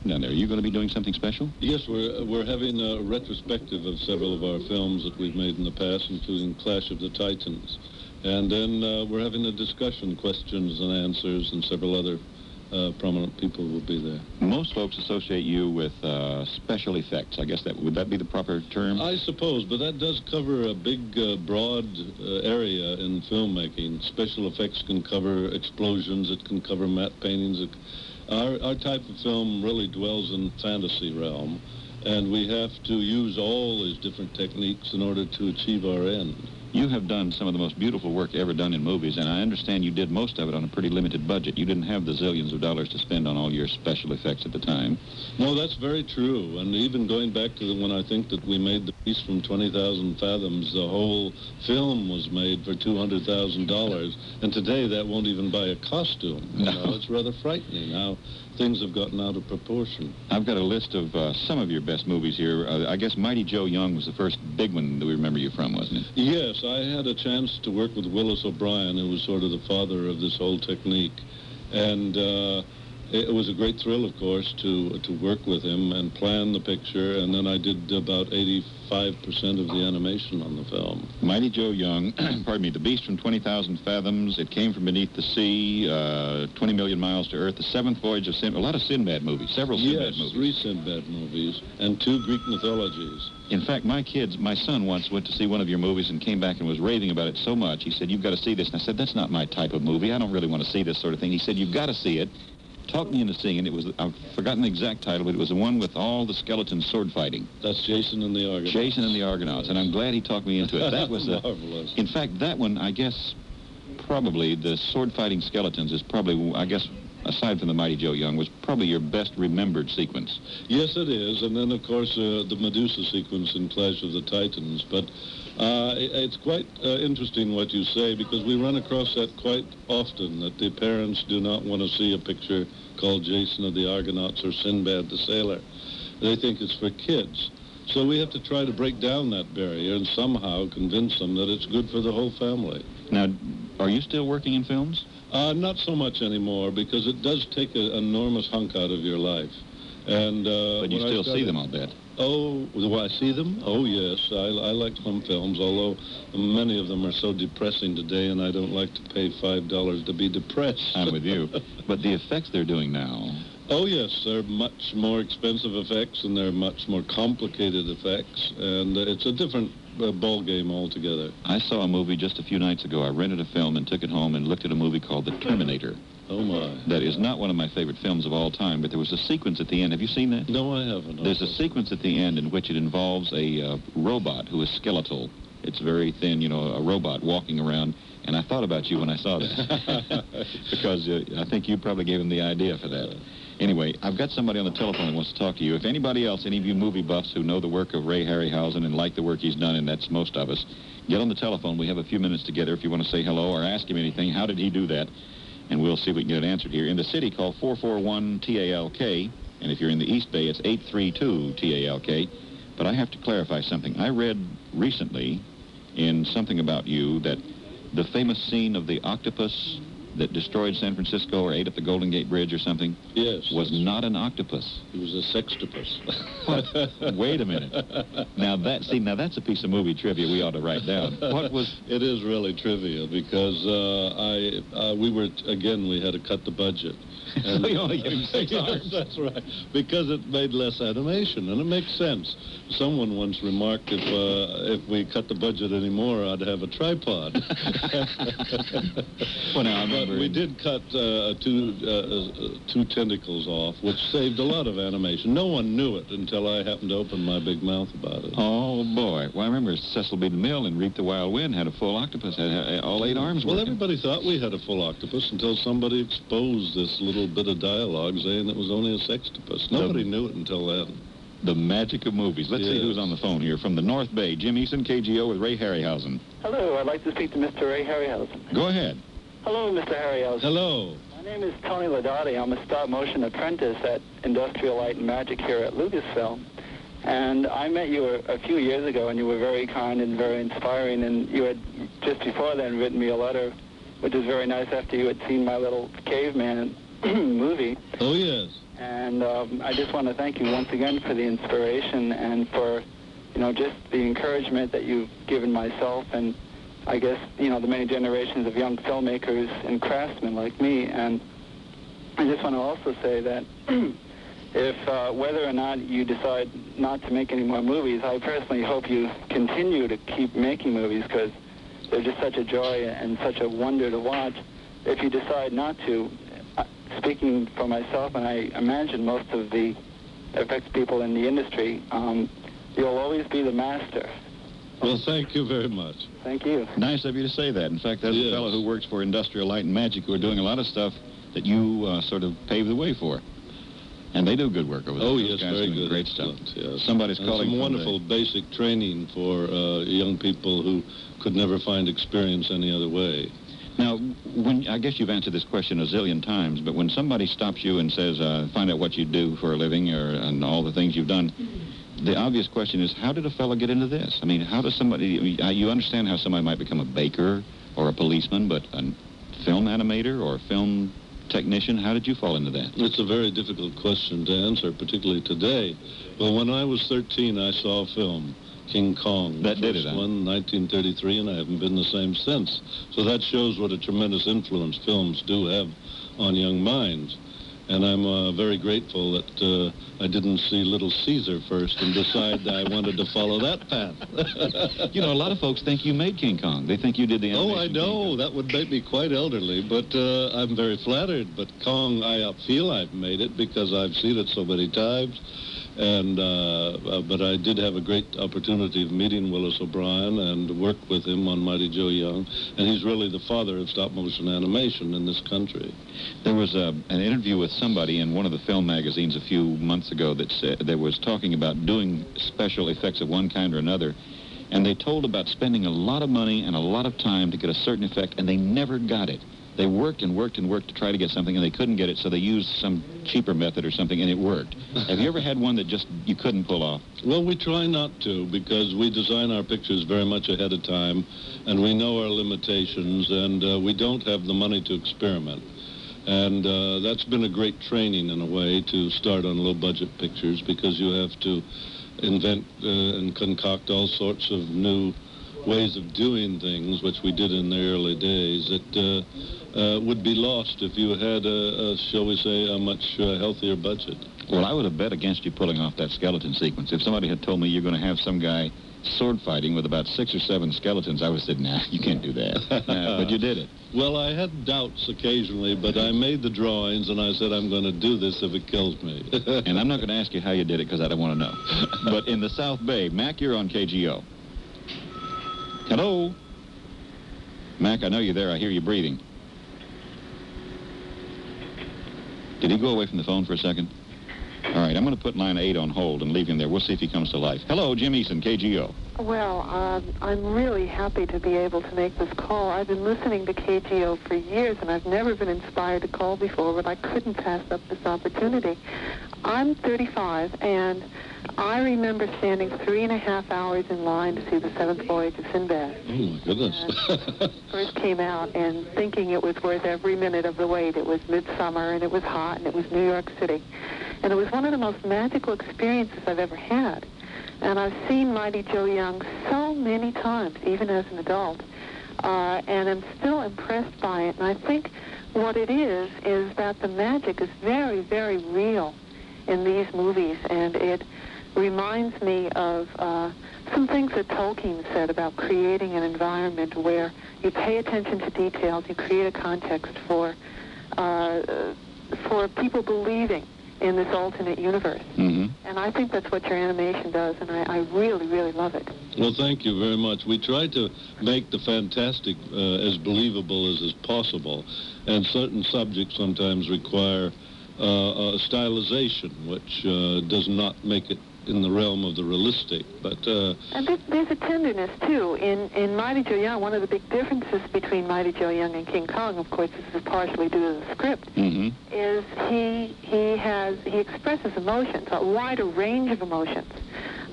down there. Are you going to be doing something special? Yes, we're having a retrospective of several of our films that we've made in the past, including Clash of the Titans. And then we're having a discussion, questions and answers, and several other prominent people will be there. Most folks associate you with special effects. I guess would that be the proper term? I suppose, but that does cover a big, broad area in filmmaking. Special effects can cover explosions. It can cover matte paintings. Our type of film really dwells in fantasy realm, and we have to use all these different techniques in order to achieve our end. You have done some of the most beautiful work ever done in movies, and I understand you did most of it on a pretty limited budget. You didn't have the zillions of dollars to spend on all your special effects at the time. No, that's very true. And even going back to when I think that we made The Beast from 20,000 Fathoms, the whole film was made for $200,000. And today that won't even buy a costume. No. You know, it's rather frightening how things have gotten out of proportion. I've got a list of some of your best movies here. I guess Mighty Joe Young was the first big one that we remember you from, wasn't it? Yes, I had a chance to work with Willis O'Brien, who was sort of the father of this whole technique. And it was a great thrill, of course, to work with him and plan the picture. And then I did about 85% of the animation on the film. Mighty Joe Young, pardon me, The Beast from 20,000 Fathoms, It Came from Beneath the Sea, 20 Million Miles to Earth, The Seventh Voyage of Sinbad, a lot of Sinbad movies, several Sinbad movies. Yes, 3 Sinbad movies and 2 Greek mythologies. In fact, my son once went to see one of your movies and came back and was raving about it so much. He said, "You've got to see this." And I said, "That's not my type of movie. I don't really want to see this sort of thing." He said, "You've got to see it." Talked me into seeing it. It was, I've forgotten the exact title, but it was the one with all the skeletons sword fighting. That's Jason and the Argonauts. Jason and the Argonauts, and I'm glad he talked me into it. That was marvelous. In fact, that one, I guess, probably the sword fighting skeletons is probably, I guess, aside from the Mighty Joe Young, was probably your best remembered sequence. Yes, it is. And then, of course, the Medusa sequence in Clash of the Titans. But it's quite interesting what you say, because we run across that quite often, that the parents do not want to see a picture called Jason of the Argonauts or Sinbad the Sailor. They think it's for kids. So we have to try to break down that barrier and somehow convince them that it's good for the whole family. Now, are you still working in films? Not so much anymore, because it does take an enormous hunk out of your life. And but you still see them, I'll bet. Oh, do I see them? Oh, yes. I like some films, although many of them are so depressing today, and I don't like to pay $5 to be depressed. I'm with you. But the effects they're doing now... Oh, yes. They're much more expensive effects, and they're much more complicated effects, and it's a different ball game altogether. I saw a movie just a few nights ago. I rented a film and took it home and looked at a movie called The Terminator. Oh, my. That is not one of my favorite films of all time, but there was a sequence at the end. Have you seen that? No, I haven't. There's a sequence at the end in which it involves a robot who is skeletal. It's very thin, you know, a robot walking around. And I thought about you when I saw that, because I think you probably gave him the idea for that. Anyway, I've got somebody on the telephone that wants to talk to you. If anybody else, any of you movie buffs who know the work of Ray Harryhausen and like the work he's done, and that's most of us, get on the telephone. We have a few minutes together if you want to say hello or ask him anything. How did he do that? And we'll see if we can get it answered here. In the city, call 441-TALK. And if you're in the East Bay, it's 832-TALK. But I have to clarify something. I read recently in something about you that the famous scene of the octopus that destroyed San Francisco or ate up the Golden Gate Bridge or something, yes, was not an octopus. It was a sextopus. What? Wait a minute. Now that's a piece of movie trivia we ought to write down. What was? It is really trivia, because we had to cut the budget. And so you only gave him 6 arms. Yes, that's right, because it made less animation, and it makes sense. Someone once remarked, if we cut the budget anymore, I'd have a tripod. Well, now, but we did cut 2 tentacles off, which saved a lot of animation. No one knew it until I happened to open my big mouth about it. Oh, boy. Well, I remember Cecil B. DeMille in Reap the Wild Wind had a full octopus, had all 8 arms Well, working. everybody thought we had a full octopus until somebody exposed this little bit of dialogue saying it was only a sextopus. Nobody knew it until then. The magic of movies. Let's see who's on the phone here. From the North Bay, Jim Eason, KGO with Ray Harryhausen. Hello, I'd like to speak to Mr. Ray Harryhausen. Go ahead. Hello, Mr. Harryhausen. Hello. My name is Tony Ladotti. I'm a stop-motion apprentice at Industrial Light and Magic here at Lucasfilm. And I met you a few years ago, and you were very kind and very inspiring, and you had just before then written me a letter, which was very nice after you had seen my little caveman movie. Oh, yes. And I just want to thank you once again for the inspiration and for, just the encouragement that you've given myself and I guess, the many generations of young filmmakers and craftsmen like me. And I just want to also say that if whether or not you decide not to make any more movies, I personally hope you continue to keep making movies because they're just such a joy and such a wonder to watch. If you decide not to, speaking for myself, and I imagine most of the effects people in the industry, you'll always be the master. Well, thank you very much. Thank you. Nice of you to say that. In fact, there's a fellow who works for Industrial Light and Magic who are doing a lot of stuff that you sort of paved the way for. And they do good work over there. Oh, Those yes, guys very doing good. Great stuff. Yes. Somebody's and calling some wonderful basic training for young people who could never find experience any other way. Now, I guess you've answered this question a zillion times, but when somebody stops you and says, find out what you do for a living and all the things you've done, the obvious question is, how did a fellow get into this? I mean, how does somebody, you understand how somebody might become a baker or a policeman, but a film animator or a film technician, how did you fall into that? It's a very difficult question to answer, particularly today. Well, when I was 13, I saw a film, King Kong. That did it, huh? One, 1933, and I haven't been the same since. So that shows what a tremendous influence films do have on young minds. And I'm very grateful that I didn't see Little Caesar first and decide that I wanted to follow that path. A lot of folks think you made King Kong. They think you did the animation. Oh, I know. That would make me quite elderly, but I'm very flattered. But Kong, I feel I've made it because I've seen it so many times. And but I did have a great opportunity of meeting Willis O'Brien and work with him on Mighty Joe Young, and he's really the father of stop-motion animation in this country. There was an interview with somebody in one of the film magazines a few months ago that was talking about doing special effects of one kind or another, and they told about spending a lot of money and a lot of time to get a certain effect, and they never got it. They worked and worked and worked to try to get something, and they couldn't get it, so they used some cheaper method or something, and it worked. Have you ever had one that just you couldn't pull off? Well, we try not to, because we design our pictures very much ahead of time, and we know our limitations, and we don't have the money to experiment. And that's been a great training, in a way, to start on low-budget pictures, because you have to invent and concoct all sorts of new ways of doing things, which we did in the early days, that would be lost if you had shall we say, a much healthier budget. Well, I would have bet against you pulling off that skeleton sequence. If somebody had told me you're going to have some guy sword fighting with about 6 or 7 skeletons, I would have said, nah, you can't do that. But you did it. Well, I had doubts occasionally, but I made the drawings, and I said, I'm going to do this if it kills me. And I'm not going to ask you how you did it, because I don't want to know. But in the South Bay, Mac, you're on KGO. Hello? Mac, I know you're there. I hear you breathing. Did he go away from the phone for a second? All right, I'm going to put line 8 on hold and leave him there. We'll see if he comes to life. Hello, Jim Eason, KGO. Well, I'm really happy to be able to make this call. I've been listening to KGO for years, and I've never been inspired to call before, but I couldn't pass up this opportunity. I'm 35, and I remember standing 3.5 hours in line to see The Seventh Voyage of Sinbad. Oh, my goodness. First came out and thinking it was worth every minute of the wait. It was midsummer, and it was hot, and it was New York City. And it was one of the most magical experiences I've ever had. And I've seen Mighty Joe Young so many times, even as an adult, and I'm still impressed by it. And I think what it is that the magic is very, very real in these movies, and it reminds me of some things that Tolkien said about creating an environment where you pay attention to details, you create a context for people believing in this alternate universe. Mm-hmm. And I think that's what your animation does, and I really, really love it. Well, thank you very much. We try to make the fantastic as believable as is possible, and certain subjects sometimes require stylization, which does not make it in the realm of the realistic, but... And there's a tenderness, too. In Mighty Joe Young, one of the big differences between Mighty Joe Young and King Kong, of course, this is partially due to the script, is he expresses emotions, a wider range of emotions,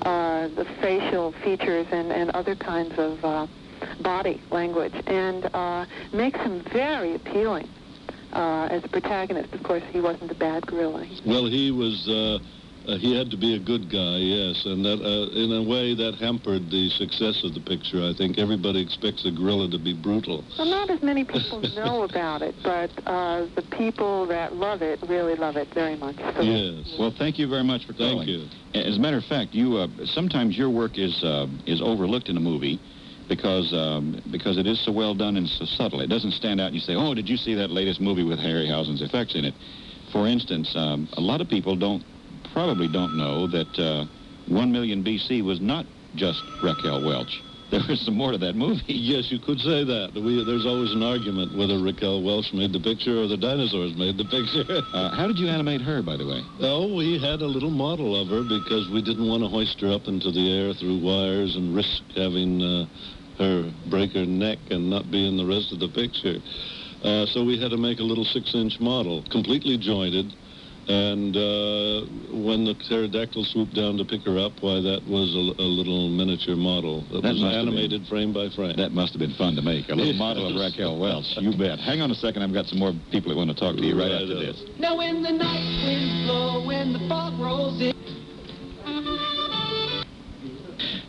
the facial features and other kinds of body language, and makes him very appealing as a protagonist. Of course, he wasn't a bad gorilla. Well, he was, he had to be a good guy, yes, and that, in a way, that hampered the success of the picture. I think everybody expects a gorilla to be brutal. Well, not as many people know about it, but the people that love it really love it very much. So, yes. Well, thank you very much for calling. Thank you. As a matter of fact, you sometimes your work is overlooked in a movie because it is so well done and so subtle. It doesn't stand out and you say, oh, did you see that latest movie with Harryhausen's effects in it? For instance, a lot of people probably don't know that 1 Million BC was not just Raquel Welch. There was some more to that movie. Yes, you could say that. There's always an argument whether Raquel Welch made the picture or the dinosaurs made the picture. How did you animate her, by the way? Oh, we had a little model of her because we didn't want to hoist her up into the air through wires and risk having her break her neck and not be in the rest of the picture. So we had to make a little 6-inch model, completely jointed. And when the pterodactyl swooped down to pick her up, why, that was a little miniature model. That was animated frame by frame. That must have been fun to make, a little model of Raquel Welch. You bet. Hang on a second. I've got some more people that want to talk to you right after this. Now when the night winds blow, when the fog rolls in.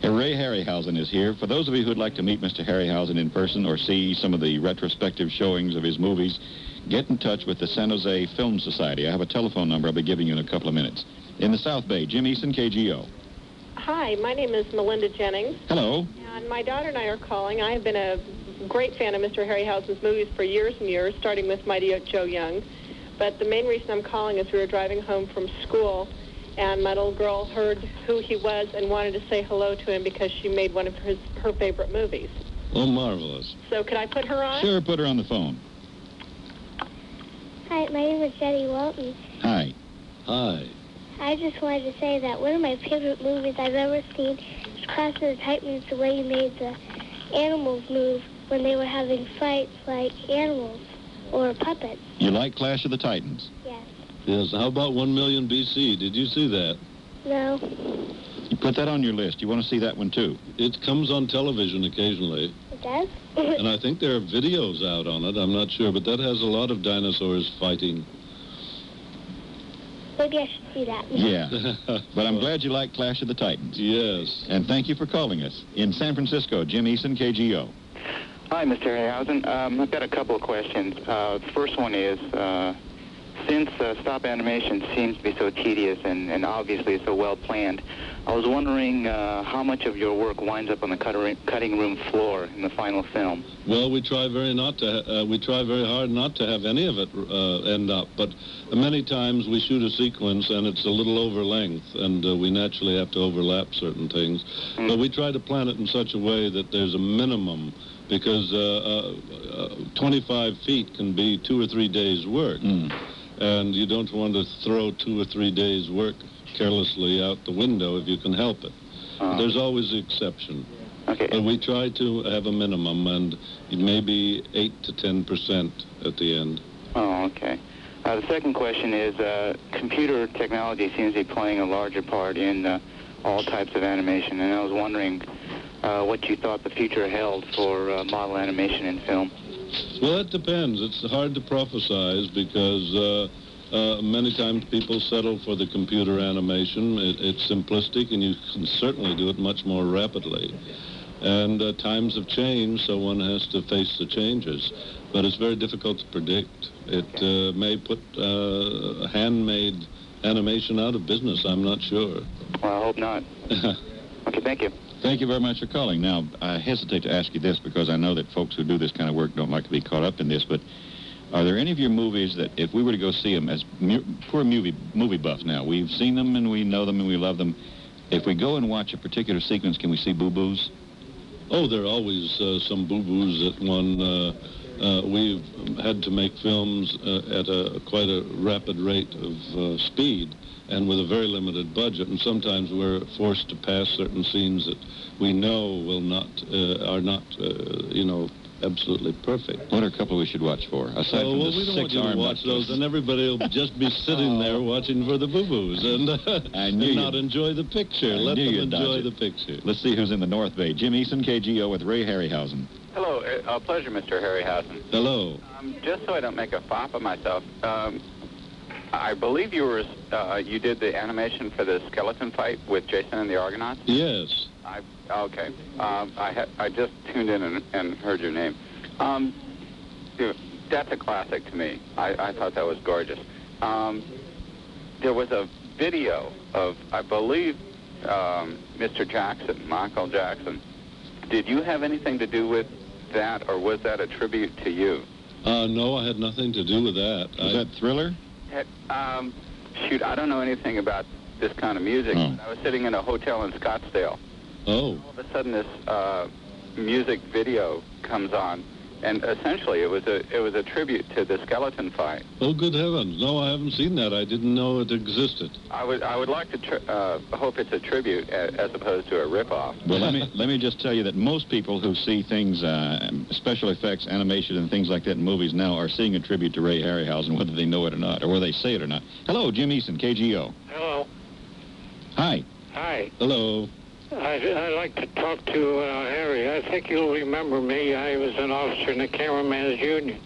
Ray Harryhausen is here. For those of you who'd like to meet Mr. Harryhausen in person or see some of the retrospective showings of his movies, get in touch with the San Jose Film Society. I have a telephone number I'll be giving you in a couple of minutes. In the South Bay, Jim Eason, KGO. Hi, my name is Melinda Jennings. Hello. And my daughter and I are calling. I have been a great fan of Mr. Harryhausen's movies for years and years, starting with Mighty Joe Young. But the main reason I'm calling is we were driving home from school, and my little girl heard who he was and wanted to say hello to him because she made one of her favorite movies. Oh, marvelous. So could I put her on? Sure, put her on the phone. Hi, my name is Jenny Walton. Hi. Hi. I just wanted to say that one of my favorite movies I've ever seen is Clash of the Titans, the way you made the animals move when they were having fights like animals or puppets. You like Clash of the Titans? Yes. Yes, how about 1 Million BC? Did you see that? No. You put that on your list. You want to see that one, too? It comes on television occasionally. It does? And I think there are videos out on it. I'm not sure, but that has a lot of dinosaurs fighting. Maybe I should see that. Yeah. But I'm glad you like Clash of the Titans. Yes. And thank you for calling us. In San Francisco, Jim Eason, KGO. Hi, Mr. Harryhausen. I've got a couple of questions. The first one is, since stop animation seems to be so tedious and obviously so well planned, I was wondering how much of your work winds up on the cutting room floor in the final film. Well, we try very hard not to have any of it end up, but many times we shoot a sequence and it's a little over length, and we naturally have to overlap certain things. But we try to plan it in such a way that there's a minimum, because 25 feet can be 2 or 3 days' work. And you don't want to throw 2 or 3 days' work carelessly out the window if you can help it. There's always an exception. Okay. But we try to have a minimum, and maybe 8 to 10% at the end. Oh, okay. The second question is, computer technology seems to be playing a larger part in all types of animation, and I was wondering what you thought the future held for model animation in film. Well, it depends. It's hard to prophesize because many times people settle for the computer animation. It's simplistic, and you can certainly do it much more rapidly. And times have changed, so one has to face the changes. But it's very difficult to predict. It may put handmade animation out of business. I'm not sure. Well, I hope not. Okay, thank you. Thank you very much for calling. Now, I hesitate to ask you this because I know that folks who do this kind of work don't like to be caught up in this, but are there any of your movies that if we were to go see them as poor movie buffs now, we've seen them and we know them and we love them, if we go and watch a particular sequence, can we see boo-boos? Oh, there are always some boo-boos at one. We've had to make films at quite a rapid rate of speed and with a very limited budget, and sometimes we're forced to pass certain scenes that we know are not absolutely perfect. What are a couple we should watch for? Aside from well, the we don't want you to watch those, and everybody will just be sitting there watching for the boo-boos and not enjoy the picture. Let them enjoy the picture. Let's see who's in the North Bay. Jim Eason, KGO with Ray Harryhausen. Hello, a pleasure, Mr. Harryhausen. Hello. Just so I don't make a fop of myself, I believe you did the animation for the skeleton fight with Jason and the Argonauts? Yes. Okay. I just tuned in and heard your name. That's a classic to me. I thought that was gorgeous. There was a video of, I believe, Mr. Jackson, Michael Jackson. Did you have anything to do with that, or was that a tribute to you? No, I had nothing to do with that. Was that Thriller? Shoot, I don't know anything about this kind of music. Oh. I was sitting in a hotel in Scottsdale. Oh. All of a sudden, this music video comes on, and essentially it was a tribute to the skeleton fight. Oh, good heavens. No, I haven't seen that. I didn't know it existed. I would like to hope it's a tribute as opposed to a ripoff. Well, let me just tell you that most people who see things, special effects, animation, and things like that in movies now are seeing a tribute to Ray Harryhausen, whether they know it or not, or whether they say it or not. Hello, Jim Eason, KGO. Hello. Hi. Hi. Hello. I'd like to talk to Harry. I think you'll remember me. I was an officer in the Cameraman's Union.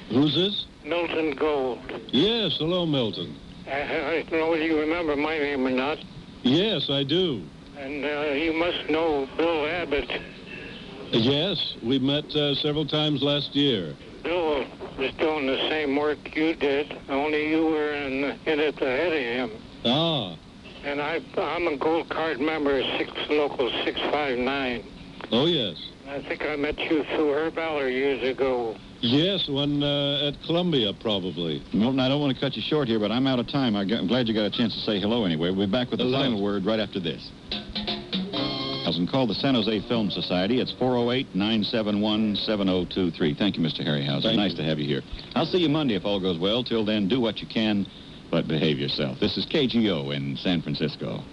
Who's this? Milton Gold. Yes, hello, Milton. I don't know whether you remember my name or not. Yes, I do. And you must know Bill Abbott. Yes, we met several times last year. Bill was doing the same work you did, only you were in it ahead of him. Ah. And I'm a gold card member of Local 659. Oh, yes. I think I met you through Herb Aller years ago. Yes, one at Columbia, probably. Milton, I don't want to cut you short here, but I'm out of time. I'm glad you got a chance to say hello anyway. We'll be back with the final word right after this. Call the San Jose Film Society. It's 408-971-7023. Thank you, Mr. Harryhausen. Nice to have you here. I'll see you Monday if all goes well. Till then, do what you can, but behave yourself. This is KGO in San Francisco.